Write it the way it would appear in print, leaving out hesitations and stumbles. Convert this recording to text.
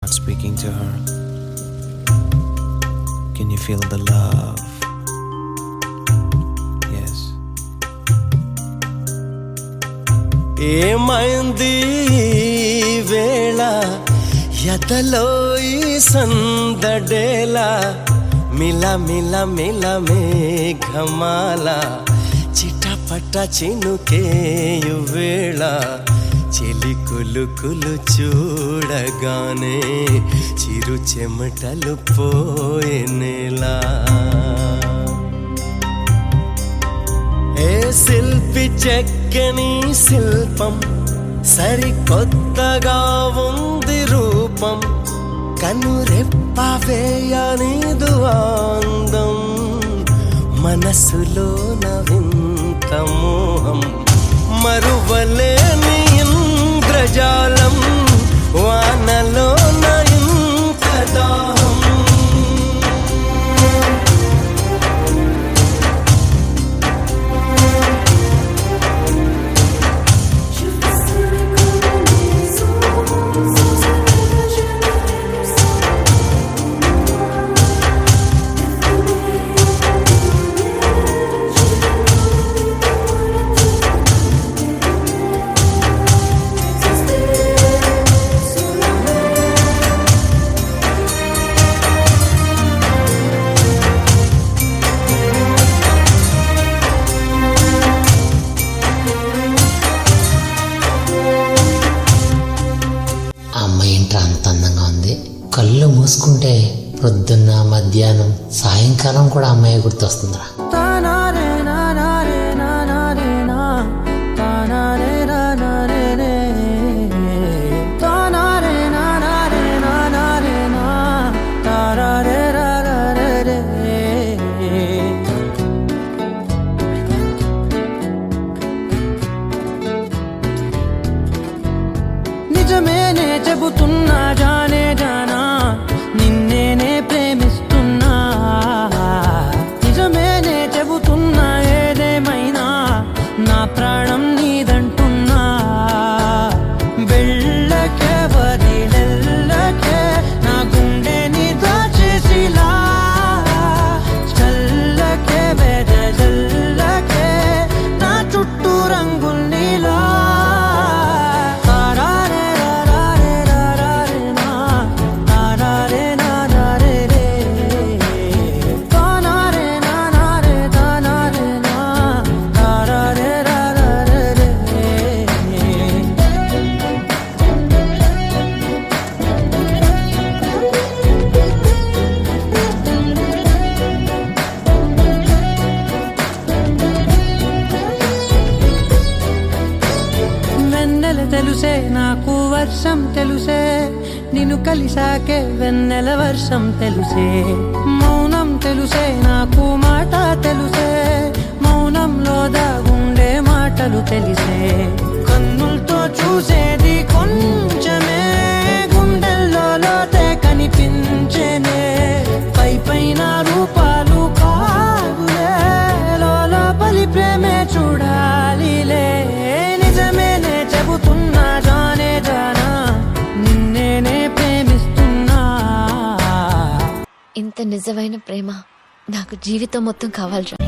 Speaking to her. Can you feel the love? Yes. ఏమైంది వేళ ఎదలో ఈ సందడేలా మిల మిల మిల మేఘమాల చిటపట చినుకేయు వేళ చెలి కులుకులు చూడగానే చిరు చెమటలు పోయేలా ఏ శిల్పి చెక్కని శిల్పం సరికొత్తగా ఉంది రూపం కనురెప్ప వేయనిదు అందం మనసులో నవింత మోహం మరువలేని ఇంద్రజాలం వానలో ఇంత దాహం అంత అందంగా ఉంది. కళ్ళు మూసుకుంటే పొద్దున్న మధ్యాహ్నం సాయంకాలం కూడా అమ్మాయి గుర్తొస్తుందిరా. నిజమేనే చెబుతున్నా జానే జానా నిన్నేనే ప్రేమిస్తున్నా నిజమేనే చెబుతున్నా ఏదేమైనా నా ప్రాణం నీదంటున్నా వెళ్ళకే వదిలెళ్ళకే నా గుండెని దాచేసిలా చల్లకే వెదజల్లకే నా చుట్టూ రంగుల్నిలా తెలుసే నాకు వర్షం తెలుసే నిన్ను కలిసాకే వెన్నెల వర్షం తెలుసే మౌనం తెలుసే నాకు మాట తెలుసే మౌనంలో దాగుండే మాటలు తెలిసే కన్నులతో చూసేది కొంచెమే గుండెల్లో లోతే కనిపించేనే పై పైన రూపాలు కాదులే లోపలి ప్రేమే చూడాలిలే నిజమేనే చెబుతున్నా జానే జానా నిన్నేనే ప్రేమిస్తున్నా. ఇంత నిజమైన ప్రేమ నాకు జీవితం మొత్తం కావాలిరా.